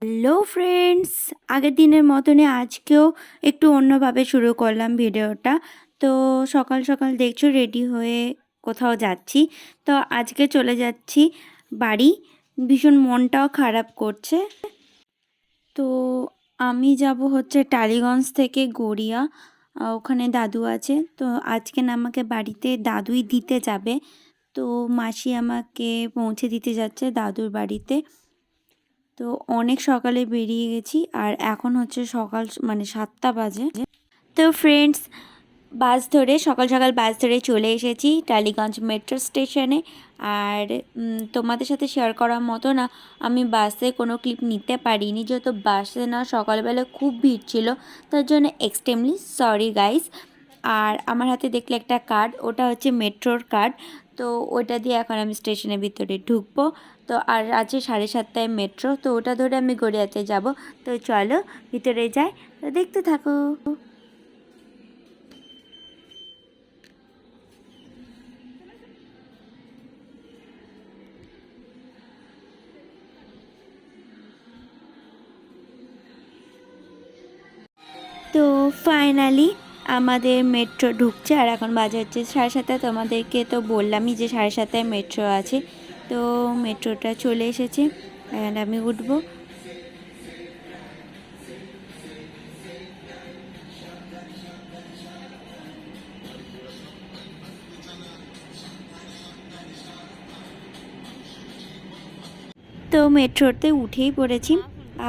Hello friends, আগের দিনের মতনই আজকেও একটু অন্যভাবে শুরু করলাম ভিডিওটা। তো সকাল সকাল দেখছো রেডি হয়ে কোথাও যাচ্ছি। তো আজকে চলে যাচ্ছি বাড়ি, ভীষণ মনটাও খারাপ করছে। তো আমি যাব হচ্ছে টালিগঞ্জ থেকে গড়িয়া, ওখানে দাদু আছে। তো আজকে না আমাকে বাড়িতে দাদুই দিতে যাবে। তো মাসি আমাকে পৌঁছে দিতে যাচ্ছে দাদুর বাড়িতে। তো অনেক সকালে বেরিয়ে গেছি আর এখন হচ্ছে সকাল মানে 7টা বাজে। তো ফ্রেন্ডস, বাস ধরে সকাল সকাল বাস ধরে চলে এসেছি টালিগঞ্জ মেট্রো স্টেশনে। আর তোমাদের সাথে শেয়ার করার মতো না, আমি বাসে কোনো ক্লিপ নিতে পারিনি, যেহেতু বাসে না সকালবেলা খুব ভিড় ছিল, তার জন্য এক্সট্রিমলি সরি গাইস। আর আমার হাতে দেখলে একটা কার্ড, ওটা হচ্ছে মেট্রোর কার্ড। তো ওটা দিয়ে এখন আমি স্টেশনের ভিতরে ঢুকবো। তো আর আছে 7:30টায় মেট্রো, তো ওটা ধরে আমি গড়িয়াতে যাব। তো চলো ভিতরে যাই, তো দেখতে থাকো। তো ফাইনালি আমাদের মেট্রো ঢুকছে আর এখন বাজে হচ্ছে 7:30। তোমাদেরকে তো বললামই যে 7:30টায় মেট্রো আছে। তো মেট্রোটা চলে এসেছে অ্যান্ড আমি উঠবো। তো মেট্রোতে উঠেই পড়েছি।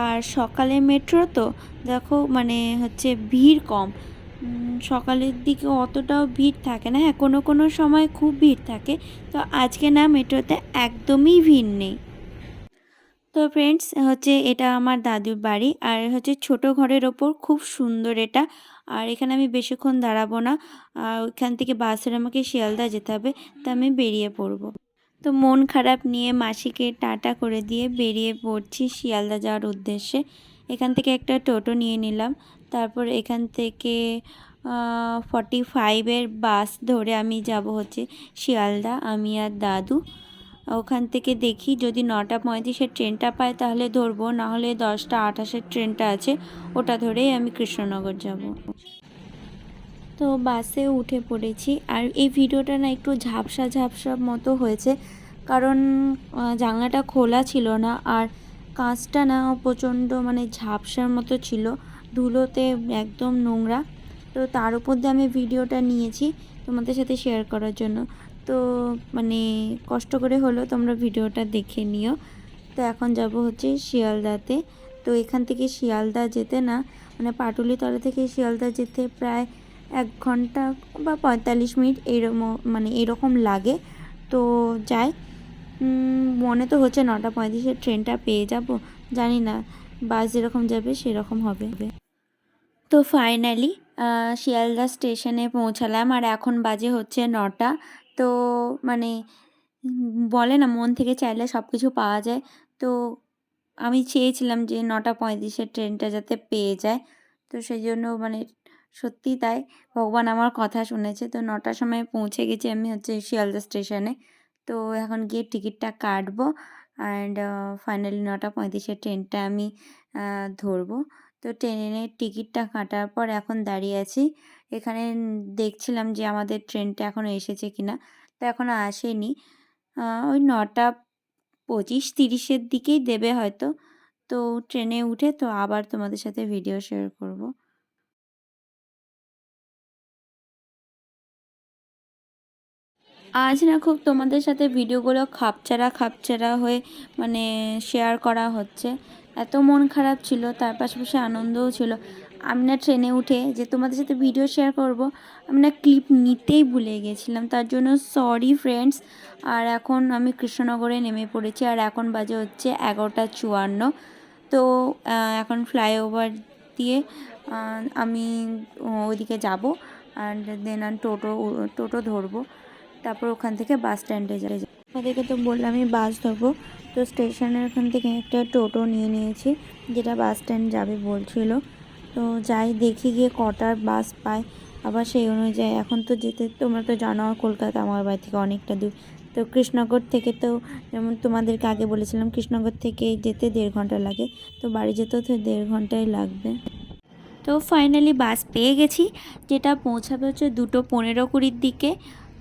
আর সকালের মেট্রো তো দেখো মানে হচ্ছে ভিড় কম। সকালের দিকে অতটাও ভিড় থাকে না, হ্যাঁ কোনো কোনো সময় খুব ভিড় থাকে। তো আজকে না মেট্রোতে একদমই ভিড় নেই। তো ফ্রেন্ডস, হচ্ছে এটা আমার দাদুর বাড়ি আর হচ্ছে ছোট ঘরের ওপর, খুব সুন্দর এটা। আর এখানে আমি বেশিক্ষণ দাঁড়াবো না, আর ওইখান থেকে বাসে আমাকে শিয়ালদা যেতে হবে। তো আমি বেরিয়ে পড়বো। তো মন খারাপ নিয়ে মাসিকে টাটা করে দিয়ে বেরিয়ে পড়ছি শিয়ালদা যাওয়ার উদ্দেশ্যে। এখান থেকে একটা টোটো নিয়ে নিলাম। তারপর এখান থেকে 45-এর বাস ধরে আমি যাব হচ্ছে শিয়ালদা, আমি আর দাদু। ওখান থেকে দেখি যদি 9:35-এর ট্রেনটা পাই তাহলে ধরবো, নাহলে 10:28-এর ট্রেনটা আছে, ওটা ধরেই আমি কৃষ্ণনগর যাব। তো বাসে উঠে পড়েছি আর এই ভিডিওটা না একটু ঝাপসা ঝাপসা মতো হয়েছে, কারণ জানলাটা খোলা ছিল না আর কাঁচটা না প্রচণ্ড মানে ঝাপসার মতো ছিল, ধুলোতে একদম নোংরা। তো তার উপর দিয়ে আমি ভিডিওটা নিয়েছি তোমাদের সাথে শেয়ার করার জন্য। তো মানে কষ্ট করে হলেও তোমরা ভিডিওটা দেখে নিও। তো এখন যাব হচ্ছে শিয়ালদাতে। তো এখান থেকে শিয়ালদা যেতে না মানে পাটুলিতলা থেকে শিয়ালদা যেতে প্রায় 1 ঘন্টা বা 45 মিনিট এইরকম মানে এরকম লাগে। তো যাই, মনে তো হচ্ছে 9:35-এর ট্রেনটা পেয়ে যাব, জানি না বাস যেরকম যাবে সেরকম হবে। তো ফাইনালি শিয়ালদা স্টেশনে পৌঁছালাম আর এখন বাজে হচ্ছে 9টা। তো মানে বলে না মন থেকে চাইলে সব কিছু পাওয়া যায়। তো আমি চেয়েছিলাম যে 9:35-এর ট্রেনটা যাতে পেয়ে যায়। তো সেই জন্য মানে সত্যিই তাই, ভগবান আমার কথা শুনেছে। তো 9টার সময় পৌঁছে গেছি আমি হচ্ছে শিয়ালদা স্টেশনে। তো এখন গিয়ে টিকিটটা কাটবো অ্যান্ড ফাইনালি 9:35-এর ট্রেনটা আমি ধরবো। তো ট্রেনের টিকিটটা কাটার পর এখন দাঁড়িয়ে আছি এখানে, দেখছিলাম যে আমাদের ট্রেনটা এখনও এসেছে কিনা। তো এখনও আসেনি, ওই 9:25-30-এর দিকেই দেবে হয়তো। তো ট্রেনে উঠে তো আবার তোমাদের সাথে ভিডিও শেয়ার করব। আজ না খুব তোমাদের সাথে ভিডিওগুলো খাপছাড়া খাপছাড়া হয়ে মানে শেয়ার করা হচ্ছে। এত মন খারাপ ছিল, তার পাশাপাশি আনন্দও ছিল। আমি না ট্রেনে উঠে যে তোমাদের সাথে ভিডিও শেয়ার করব, আমি না ক্লিপ নিতেই ভুলে গেছিলাম, তার জন্য সরি ফ্রেন্ডস। আর এখন আমি কৃষ্ণনগরে নেমে পড়েছি আর এখন বাজে হচ্ছে 11:54। তো এখন ফ্লাইওভার দিয়ে আমি ওইদিকে যাব অ্যান্ড দেন আমি টোটো ধরবো। তারপর ওখান থেকে বাস স্ট্যান্ডে যাই। ওদেরকে তো বললাম আমি বাস ধরবো। তো স্টেশনের ওখান থেকে একটা টোটো নিয়ে নিয়েছি, যেটা বাস স্ট্যান্ড যাবে বলছিল। তো যাই দেখি গিয়ে কটার বাস পাই, আবার সেই অনুযায়ী এখন তো যেতে, তোমরা তো জানো কলকাতা আমার বাড়ি থেকে অনেকটা দূর, তো কৃষ্ণনগর থেকে তো যেমন তোমাদেরকে আগে বলেছিলাম কৃষ্ণনগর থেকে যেতে 1.5 ঘন্টা লাগে, তো বাড়ি যেতেও তো 1.5 ঘন্টাই লাগবে। তো ফাইনালি বাস পেয়ে গেছি, যেটা পৌঁছাবে হচ্ছে 2:15-20 দিকে।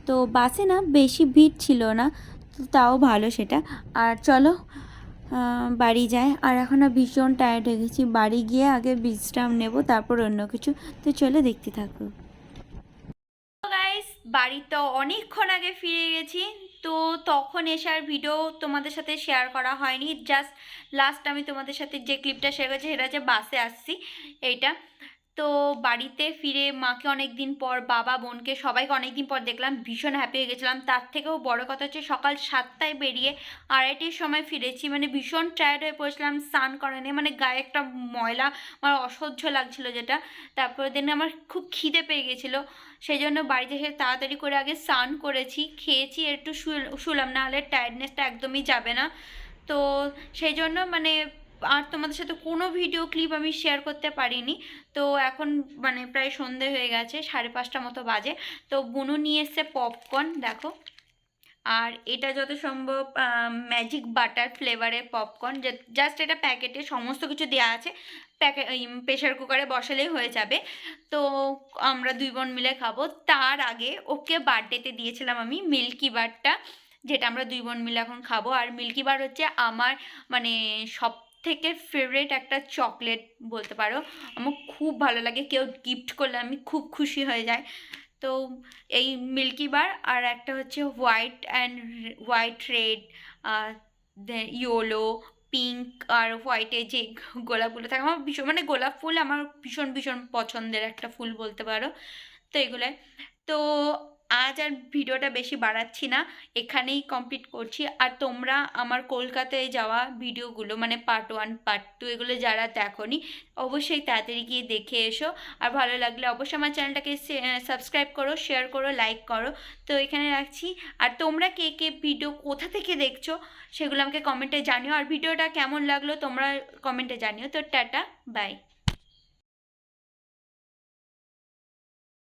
তো বাসে না বেশি ভিড় ছিল না, তো তাও ভালো সেটা। আর চলো বাড়ি যাই। আর এখন ভীষণ টায়ার্ড হয়ে গেছি, বাড়ি গিয়ে আগে বিশ্রাম নেব, তারপর অন্য কিছু। তো চলো দেখতে থাকো। গাইস, বাড়ি তো অনেকক্ষণ আগে ফিরে গেছি। তো তখন এসে আর ভিডিও তোমাদের সাথে শেয়ার করা হয়নি, জাস্ট লাস্ট আমি তোমাদের সাথে যে ক্লিপটা শেয়ার করেছি সেটা হচ্ছে বাসে আসছি এইটা। তো বাড়িতে ফিরে মাকে অনেক দিন পর, বাবা বোনকে সবাইকে অনেক দিন পর দেখলাম, ভীষণ হ্যাপি হয়ে গেছিলাম। তার থেকেও বড় কথা হচ্ছে সকাল 7টায় বেরিয়ে 2:30টার সময় ফিরেছি, মানে ভীষণ টায়ার্ড হয়ে পড়েছিলাম, স্নান করা নেই, মানে গায়ে একটা ময়লা আমার অসহ্য লাগছিল যেটা। তারপরের দিন আমার খুব খিদে পেয়ে গেছিলো, সেই জন্য বাড়িতে এসে তাড়াতাড়ি করে আগে স্নান করেছি, খেয়েছি, একটু শুলাম, না হলে টায়ার্ডনেসটা একদমই যাবে না। তো সেই জন্য মানে আর তোমাদের সাথে কোনো ভিডিও ক্লিপ আমি শেয়ার করতে পারিনি। তো এখন মানে প্রায় সন্ধে হয়ে গেছে, 5:30 মতো বাজে। তো বুনু নিয়ে এসছে পপকর্ন, দেখো। আর এটা যত সম্ভব ম্যাজিক বাটার ফ্লেভারের পপকর্ন, জাস্ট এটা প্যাকেটে সমস্ত কিছু দেওয়া আছে, প্রেশার কুকারে বসালেই হয়ে যাবে। তো আমরা 2 বোন মিলে খাবো। তার আগে ওকে বার্থডেতে দিয়েছিলাম আমি মিল্কি বারটা, যেটা আমরা 2 বোন মিলে এখন খাবো। আর মিল্কি বার হচ্ছে আমার মানে সব থেকে ফেভারিট একটা চকলেট বলতে পারো, আমার খুব ভালো লাগে, কেউ গিফট করলে আমি খুব খুশি হয়ে যাই। তো এই মিল্কি বার, আর একটা হচ্ছে হোয়াইট রেড ইয়েলো পিঙ্ক আর হোয়াইটে যে গোলাপগুলো থাকে, আমার ভীষণ মানে গোলাপ ফুল আমার ভীষণ ভীষণ পছন্দের একটা ফুল বলতে পারো। তো এগুলোই। তো আজ আর ভিডিওটা বেশি বাড়াচ্ছি না, এখানেই কমপ্লিট করছি। আর তোমরা আমার কলকাতায় যাওয়া ভিডিওগুলো মানে পার্ট 1 পার্ট 2 এগুলো যারা দেখোনি, অবশ্যই তাড়াতাড়ি গিয়ে দেখে এসো। আর ভালো লাগলে অবশ্যই আমার চ্যানেলটাকে সাবস্ক্রাইব করো, শেয়ার করো, লাইক করো। তো এখানে রাখছি। আর তোমরা কে কে ভিডিও কোথা থেকে দেখছো সেগুলো আমাকে কমেন্টে জানিও, আর ভিডিওটা কেমন লাগলো তোমরা কমেন্টে জানিও। তো টাটা, বাই।